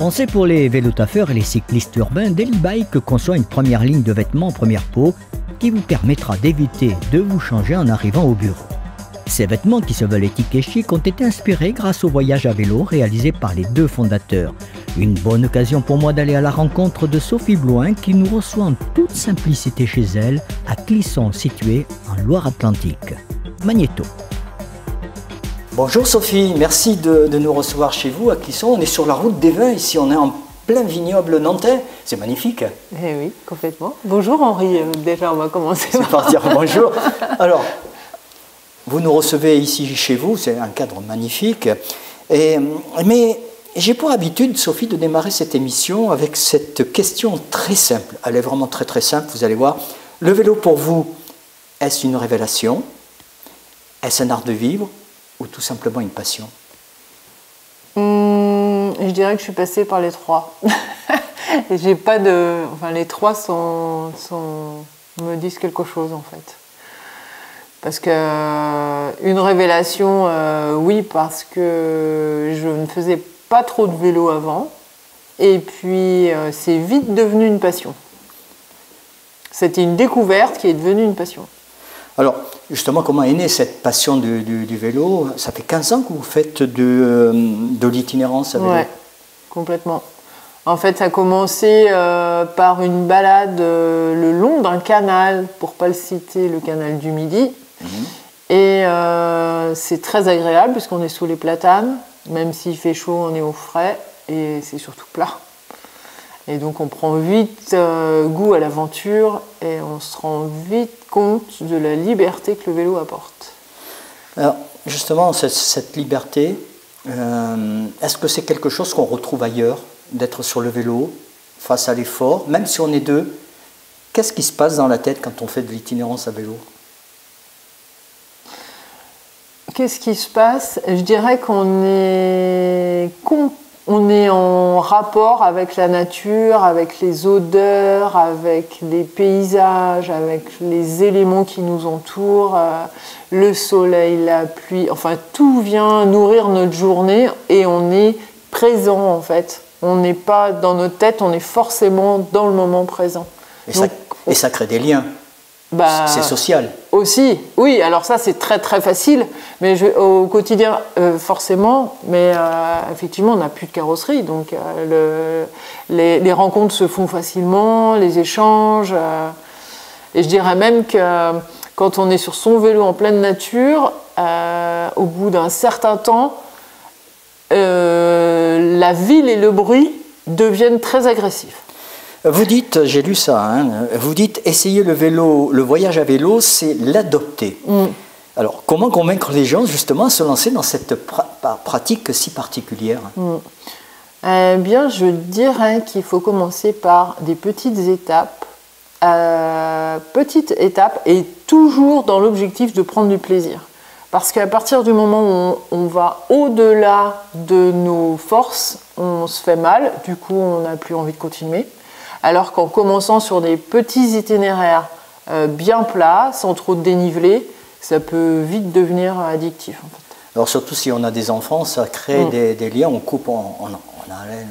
Pensez pour les vélotafeurs et les cyclistes urbains, Delibike conçoit une première ligne de vêtements en première peau qui vous permettra d'éviter de vous changer en arrivant au bureau. Ces vêtements qui se veulent éthiques et chic ont été inspirés grâce au voyage à vélo réalisé par les deux fondateurs. Une bonne occasion pour moi d'aller à la rencontre de Sophie Blouin qui nous reçoit en toute simplicité chez elle à Clisson, situé en Loire-Atlantique. Magnéto. Bonjour Sophie, merci de nous recevoir chez vous à Clisson. On est sur la route des vins ici, on est en plein vignoble nantais, c'est magnifique. Eh oui, complètement. Bonjour Henri, déjà on va commencer. C'est par dire bonjour. Alors, vous nous recevez ici chez vous, c'est un cadre magnifique. Mais j'ai pour habitude, Sophie, de démarrer cette émission avec cette question très simple. Elle est vraiment très très simple, vous allez voir. Le vélo pour vous, est-ce une révélation? Est-ce un art de vivre? Ou tout simplement une passion? Je dirais que je suis passée par les trois. Et j'ai pas de... Enfin, les trois me disent quelque chose en fait. Parce que une révélation, oui, parce que je ne faisais pas trop de vélo avant. Et puis, c'est vite devenu une passion. C'était une découverte qui est devenue une passion. Alors, justement, comment est née cette passion du vélo? Ça fait 15 ans que vous faites de l'itinérance à vélo. Oui, complètement. En fait, ça a commencé par une balade le long d'un canal, pour ne pas le citer, le canal du Midi. Et c'est très agréable puisqu'on est sous les platanes, même s'il fait chaud, on est au frais et c'est surtout plat. Et donc on prend vite goût à l'aventure et on se rend vite compte de la liberté que le vélo apporte. Alors justement, cette liberté, est-ce que c'est quelque chose qu'on retrouve ailleurs, d'être sur le vélo, face à l'effort, même si on est deux? Qu'est-ce qui se passe dans la tête quand on fait de l'itinérance à vélo? Qu'est-ce qui se passe? Je dirais qu'on est en rapport avec la nature, avec les odeurs, avec les paysages, avec les éléments qui nous entourent, le soleil, la pluie, enfin tout vient nourrir notre journée et on est présent en fait. On n'est pas dans notre tête, on est forcément dans le moment présent. Et ça crée des liens. C'est social. Aussi, oui, alors ça c'est très très facile, mais au quotidien forcément, mais effectivement on n'a plus de carrosserie, donc les rencontres se font facilement, les échanges, et je dirais même que quand on est sur son vélo en pleine nature, au bout d'un certain temps, la ville et le bruit deviennent très agressifs. Vous dites, j'ai lu ça, hein, vous dites essayer le vélo, le voyage à vélo, c'est l'adopter. Alors, comment convaincre les gens justement à se lancer dans cette pratique si particulière? Eh bien, je dirais qu'il faut commencer par des petites étapes et toujours dans l'objectif de prendre du plaisir. Parce qu'à partir du moment où on va au-delà de nos forces, on se fait mal, du coup on n'a plus envie de continuer. Alors qu'en commençant sur des petits itinéraires bien plats, sans trop de dénivelé, ça peut vite devenir addictif. En fait. Alors surtout si on a des enfants, ça crée des liens, on coupe, on enlève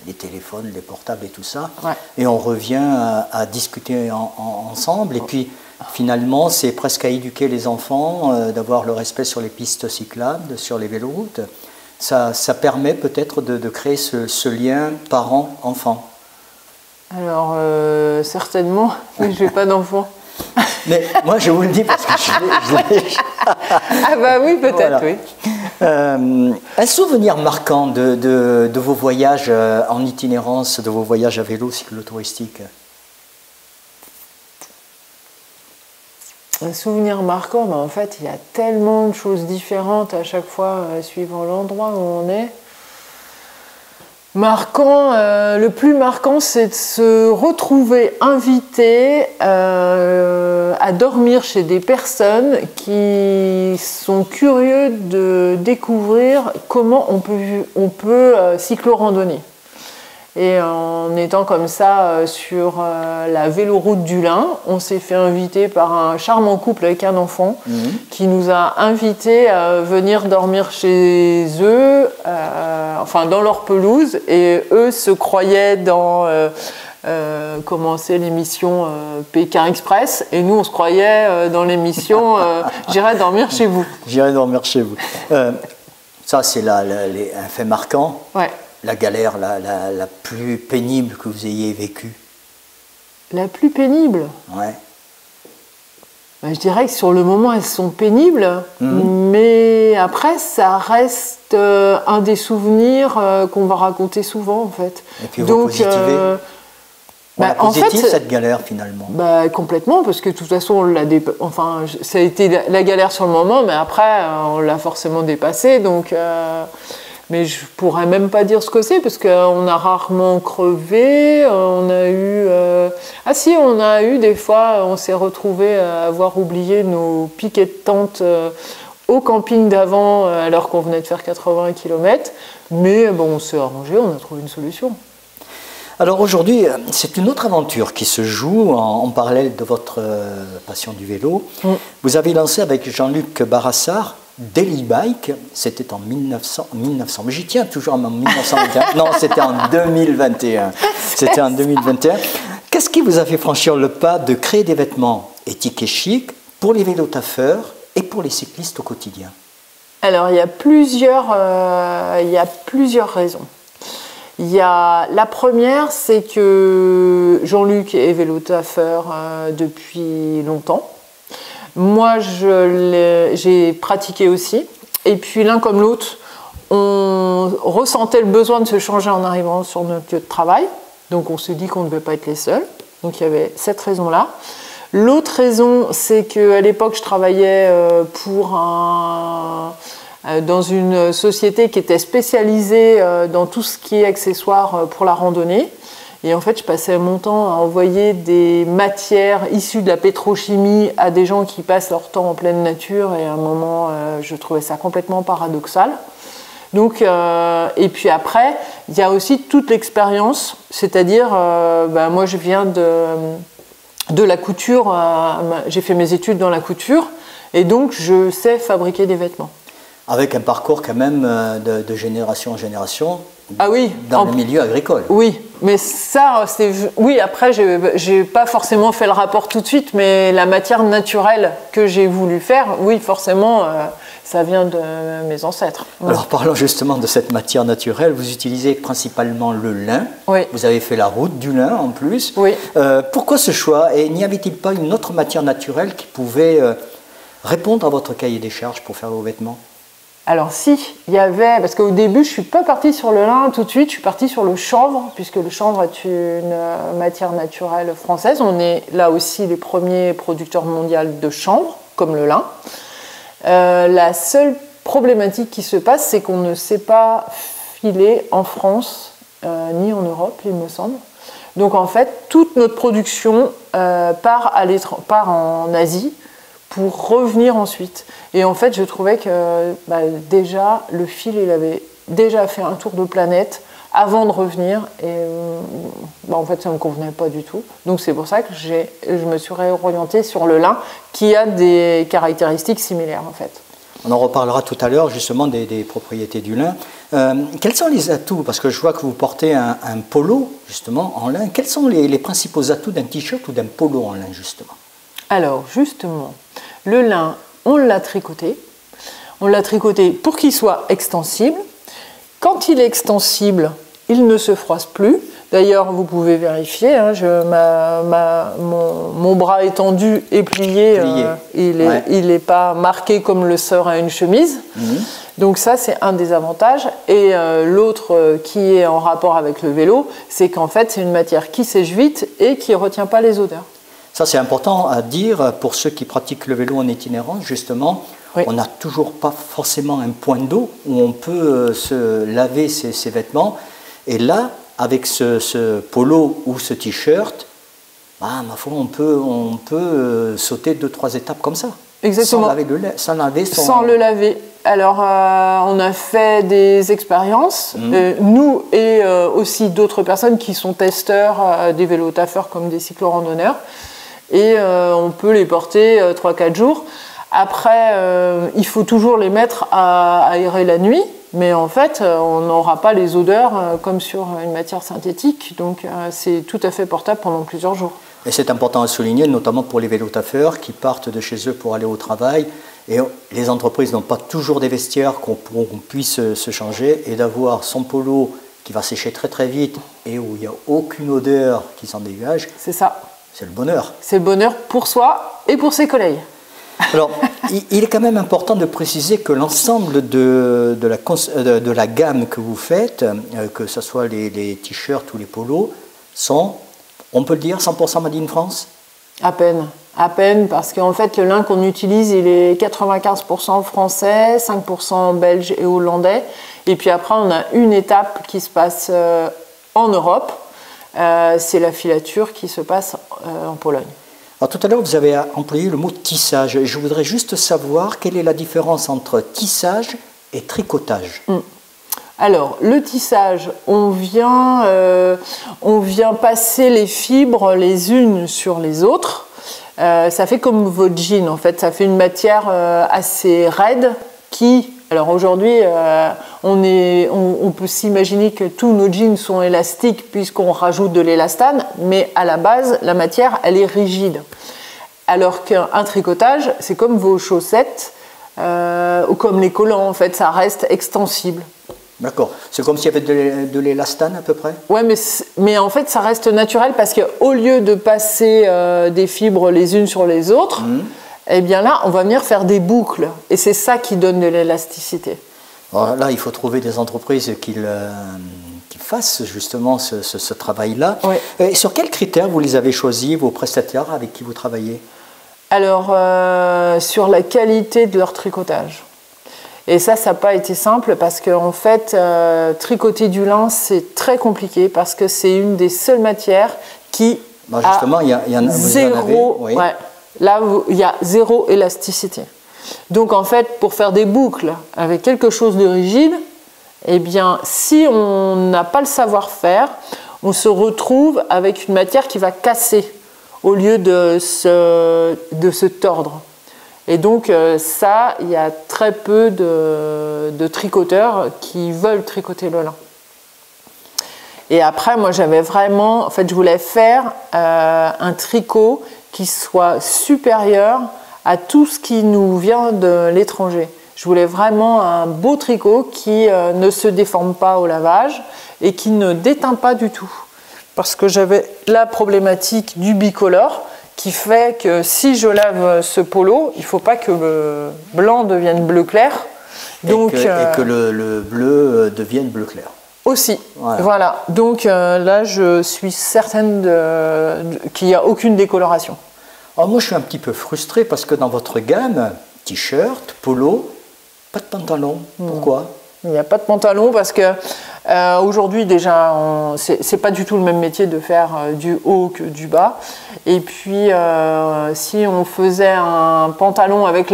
les téléphones, les portables et tout ça, et on revient à discuter ensemble. Et puis finalement, c'est presque à éduquer les enfants, d'avoir le respect sur les pistes cyclables, sur les véloroutes. Ça permet peut-être de créer ce lien parent-enfant. Alors, certainement, mais je n'ai pas d'enfant. Mais moi, je vous le dis parce que je l'ai. Ah bah oui, peut-être, oui. Un souvenir marquant de vos voyages en itinérance, de vos voyages à vélo cyclotouristique? Un souvenir marquant, en fait, il y a tellement de choses différentes à chaque fois, suivant l'endroit où on est. Marquant, le plus marquant, c'est de se retrouver invité à dormir chez des personnes qui sont curieux de découvrir comment on peut cyclo-randonner. Et en étant comme ça sur la véloroute du Lin, on s'est fait inviter par un charmant couple avec un enfant qui nous a invités à venir dormir chez eux, enfin dans leur pelouse. Et eux se croyaient dans comment c'est l'émission Pékin Express. Et nous, on se croyait dans l'émission J'irai dormir chez vous. J'irai dormir chez vous. Ça, c'est un fait marquant. Ouais. La galère la plus pénible que vous ayez vécue? La plus pénible? Ouais. Ben, je dirais que sur le moment, elles sont pénibles, mais après, ça reste un des souvenirs qu'on va raconter souvent, en fait. Et puis vous positivez la positive, en fait, cette galère, finalement? Bah, complètement, parce que de toute façon, enfin, ça a été la galère sur le moment, mais après, on l'a forcément dépassée, donc... Mais je pourrais même pas dire ce que c'est, parce qu'on a rarement crevé, on a eu... Ah si, on a eu des fois, on s'est retrouvés à avoir oublié nos piquets de tente au camping d'avant, alors qu'on venait de faire 80 km. Mais bon, on s'est arrangé, on a trouvé une solution. Alors aujourd'hui, c'est une autre aventure qui se joue en parallèle de votre passion du vélo. Vous avez lancé avec Jean-Luc Barassard Daily Bike, c'était en 1900, mais j'y tiens toujours en 1921. Non, c'était en 2021. C'était en 2021. Qu'est-ce qui vous a fait franchir le pas de créer des vêtements éthiques et chics pour les vélotaffeurs et pour les cyclistes au quotidien? Alors, il y a plusieurs raisons. La première, c'est que Jean-Luc est vélotaffeur depuis longtemps. Moi, j'ai pratiqué aussi. Et puis, l'un comme l'autre, on ressentait le besoin de se changer en arrivant sur notre lieu de travail. Donc, on s'est dit qu'on ne devait pas être les seuls. Donc, il y avait cette raison-là. L'autre raison, c'est qu'à l'époque, je travaillais dans une société qui était spécialisée dans tout ce qui est accessoires pour la randonnée. Et en fait, je passais mon temps à envoyer des matières issues de la pétrochimie à des gens qui passent leur temps en pleine nature. Et à un moment, je trouvais ça complètement paradoxal. Donc, et puis après, il y a aussi toute l'expérience. C'est-à-dire, moi, je viens de la couture. J'ai fait mes études dans la couture. Et donc, je sais fabriquer des vêtements. Avec un parcours quand même de génération en génération dans le milieu agricole. Oui, mais ça, oui, après, j'ai pas forcément fait le rapport tout de suite, mais la matière naturelle que j'ai voulu faire, oui, forcément, ça vient de mes ancêtres. Alors, parlons justement de cette matière naturelle. Vous utilisez principalement le lin. Oui. Vous avez fait la route du lin en plus. Oui. Pourquoi ce choix? Et n'y avait-il pas une autre matière naturelle qui pouvait répondre à votre cahier des charges pour faire vos vêtements? Alors si, il y avait, parce qu'au début je ne suis pas partie sur le lin tout de suite, je suis partie sur le chanvre, puisque le chanvre est une matière naturelle française. On est là aussi les premiers producteurs mondiaux de chanvre, comme le lin. La seule problématique qui se passe, c'est qu'on ne sait pas filer en France, ni en Europe, il me semble. Donc en fait, toute notre production part en Asie, pour revenir ensuite. Et en fait, je trouvais que déjà, le fil, il avait déjà fait un tour de planète avant de revenir. Et en fait, ça ne me convenait pas du tout. Donc c'est pour ça que je me suis réorientée sur le lin, qui a des caractéristiques similaires, en fait. On en reparlera tout à l'heure, justement, des propriétés du lin. Quels sont les atouts? Parce que je vois que vous portez un polo, justement, en lin. Quels sont les principaux atouts d'un t-shirt ou d'un polo en lin, justement? Alors, justement, le lin, on l'a tricoté. On l'a tricoté pour qu'il soit extensible. Quand il est extensible, il ne se froisse plus. D'ailleurs, vous pouvez vérifier, hein, mon bras étendu et plié. Il n'est pas marqué comme le serait une chemise. Donc ça, c'est un des avantages. Et l'autre qui est en rapport avec le vélo, c'est qu'en fait, c'est une matière qui sèche vite et qui ne retient pas les odeurs. Ça, c'est important à dire pour ceux qui pratiquent le vélo en itinérance, justement. Oui. On n'a toujours pas forcément un point d'eau où on peut se laver ses vêtements. Et là, avec ce polo ou ce t-shirt, ma foi, on peut sauter 2-3 étapes comme ça. Exactement. Sans le laver. Alors, on a fait des expériences, nous et aussi d'autres personnes qui sont testeurs des vélos taffeurs comme des cyclo-randonneurs. Et on peut les porter 3-4 jours. Après, il faut toujours les mettre à aérer la nuit. Mais en fait, on n'aura pas les odeurs comme sur une matière synthétique. Donc, c'est tout à fait portable pendant plusieurs jours. Et c'est important à souligner, notamment pour les vélotaffeurs qui partent de chez eux pour aller au travail. Et les entreprises n'ont pas toujours des vestiaires qu'on puisse se changer. Et d'avoir son polo qui va sécher très très vite et où il n'y a aucune odeur qui s'en dégage. C'est ça. C'est le bonheur. C'est le bonheur pour soi et pour ses collègues. Alors, il est quand même important de préciser que l'ensemble de la gamme que vous faites, que ce soit les t-shirts ou les polos, sont, on peut le dire, 100% Made in France? À peine, parce qu'en fait, le lin qu'on utilise, il est 95% français, 5% belge et hollandais. Et puis après, on a une étape qui se passe en Europe, c'est la filature qui se passe en Pologne. Alors, tout à l'heure, vous avez employé le mot tissage. Je voudrais juste savoir quelle est la différence entre tissage et tricotage. Alors, le tissage, on vient passer les fibres les unes sur les autres. Ça fait comme vos jeans, en fait. Ça fait une matière assez raide qui... Alors aujourd'hui, on peut s'imaginer que tous nos jeans sont élastiques puisqu'on rajoute de l'élastane, mais à la base, la matière, elle est rigide. Alors qu'un tricotage, c'est comme vos chaussettes ou comme les collants, en fait, ça reste extensible. D'accord. C'est comme s'il y avait de l'élastane à peu près? Ouais, mais en fait, ça reste naturel parce qu'au lieu de passer des fibres les unes sur les autres, eh bien là, on va venir faire des boucles. Et c'est ça qui donne de l'élasticité. Là, il faut trouver des entreprises qui fassent justement ce travail-là. Oui. Et sur quels critères vous les avez choisis, vos prestataires avec qui vous travaillez? Alors, sur la qualité de leur tricotage. Et ça n'a pas été simple parce qu'en fait, tricoter du lin, c'est très compliqué parce que c'est une des seules matières qui justement, il y en a zéro, oui. Ouais, là, il y a zéro élasticité. Donc, en fait, pour faire des boucles avec quelque chose de rigide, eh bien, si on n'a pas le savoir-faire, on se retrouve avec une matière qui va casser au lieu de se tordre. Et donc ça, il y a très peu de tricoteurs qui veulent tricoter le lin. Et après, moi, j'avais vraiment... En fait, je voulais faire un tricot qui soit supérieur à tout ce qui nous vient de l'étranger. Je voulais vraiment un beau tricot qui ne se déforme pas au lavage et qui ne déteint pas du tout. Parce que j'avais la problématique du bicolore qui fait que si je lave ce polo, il ne faut pas que le blanc devienne bleu clair. Donc, et que le bleu devienne bleu clair. Aussi, voilà. Donc là, je suis certaine qu'il n'y a aucune décoloration. Alors moi, je suis un petit peu frustré parce que dans votre gamme, t-shirt, polo, pas de pantalon. Pourquoi? Il n'y a pas de pantalon parce que aujourd'hui déjà, c'est pas du tout le même métier de faire du haut que du bas. Et puis, si on faisait un pantalon avec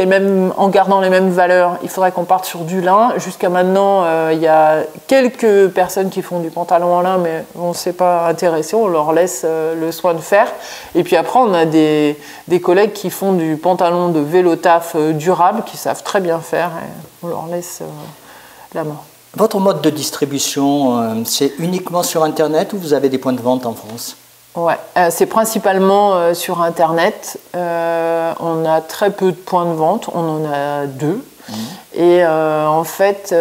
en gardant les mêmes valeurs, il faudrait qu'on parte sur du lin. Jusqu'à maintenant, il y a quelques personnes qui font du pantalon en lin, mais on ne s'est pas intéressé, on leur laisse le soin de faire. Et puis après, on a des collègues qui font du pantalon de vélo taf durable, qui savent très bien faire, et on leur laisse la main. Votre mode de distribution, c'est uniquement sur Internet ou vous avez des points de vente en France? Ouais, c'est principalement sur Internet. On a très peu de points de vente, on en a 2. Et en fait,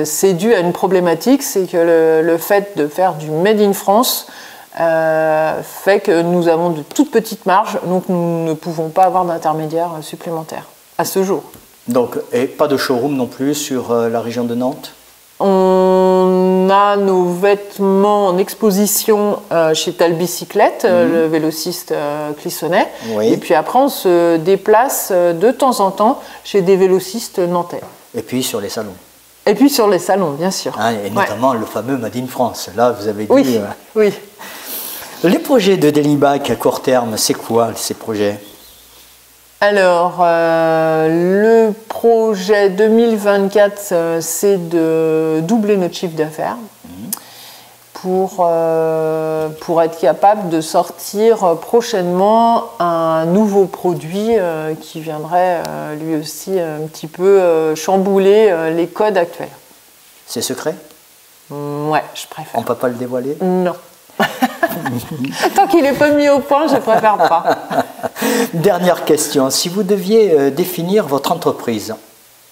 c'est dû à une problématique, c'est que le fait de faire du Made in France fait que nous avons de toutes petites marges, donc nous ne pouvons pas avoir d'intermédiaires supplémentaires à ce jour. Donc, et pas de showroom non plus sur la région de Nantes? On a nos vêtements en exposition chez Tal Bicyclette, le vélociste clissonnais. Oui. Et puis après, on se déplace de temps en temps chez des vélocistes nantais. Et puis sur les salons. Et puis sur les salons, bien sûr. Hein, et notamment le fameux Made in France. Là, vous avez dit... Oui, oui. Les projets de Delibike à court terme, c'est quoi ces projets? Alors, le projet 2024, c'est de doubler notre chiffre d'affaires pour être capable de sortir prochainement un nouveau produit qui viendrait lui aussi un petit peu chambouler les codes actuels. C'est secret? Ouais, je préfère. On ne peut pas le dévoiler? Non. Tant qu'il n'est pas mis au point, je préfère pas. Dernière question. Si vous deviez définir votre entreprise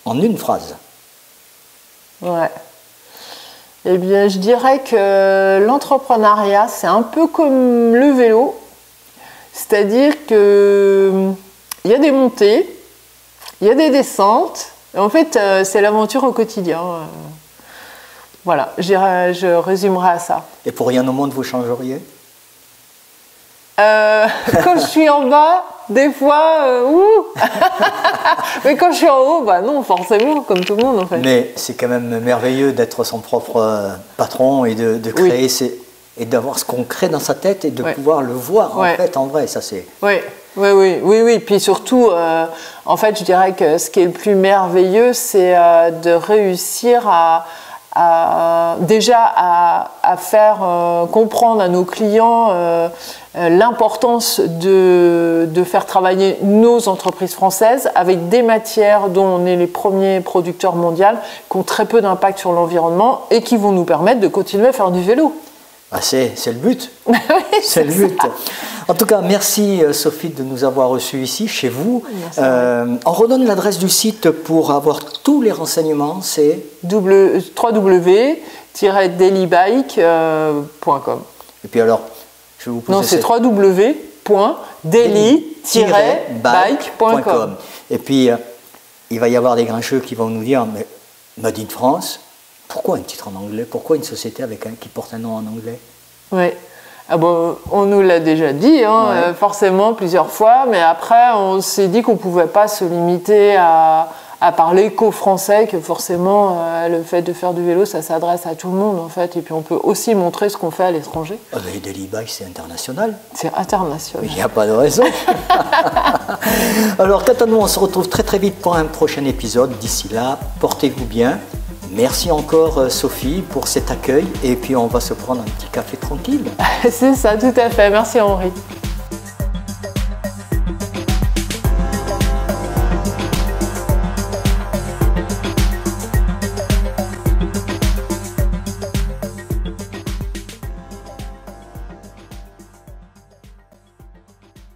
en une phrase? Ouais. Eh bien, je dirais que l'entrepreneuriat, c'est un peu comme le vélo. C'est-à-dire qu'il y a des montées, il y a des descentes. Et en fait, c'est l'aventure au quotidien. Voilà, je résumerai à ça. Et pour rien au monde, vous changeriez? Quand je suis en bas, des fois, mais quand je suis en haut, bah non, forcément, comme tout le monde en fait. Mais c'est quand même merveilleux d'être son propre patron et de créer et d'avoir ce qu'on crée dans sa tête et de pouvoir le voir en fait, en vrai, ça c'est... Oui. Puis surtout, en fait, je dirais que ce qui est le plus merveilleux, c'est de réussir à faire comprendre à nos clients l'importance de faire travailler nos entreprises françaises avec des matières dont on est les premiers producteurs mondiaux, qui ont très peu d'impact sur l'environnement et qui vont nous permettre de continuer à faire du vélo. Ah, c'est le but. Oui, c'est le but. En tout cas, merci Sophie de nous avoir reçus ici, chez vous. On redonne l'adresse du site pour avoir tous les renseignements, c'est www.dailybike.com. Et puis alors, je vais vous poser... Non, c'est www.daily-bike.com. Et puis, il va y avoir des grincheux qui vont nous dire, mais Made in France, pourquoi un titre en anglais? Pourquoi une société qui porte un nom en anglais? Oui. Ah bon, on nous l'a déjà dit, forcément, plusieurs fois, mais après, on s'est dit qu'on ne pouvait pas se limiter à parler qu'aux Français, que forcément, le fait de faire du vélo, ça s'adresse à tout le monde, en fait, et puis on peut aussi montrer ce qu'on fait à l'étranger. Ah ben, Daily Bike, c'est international. C'est international. Il n'y a pas de raison. Alors, quant à nous, on se retrouve très très vite pour un prochain épisode. D'ici là, portez-vous bien. Merci encore Sophie pour cet accueil et puis on va se prendre un petit café tranquille. C'est ça, tout à fait. Merci Henri.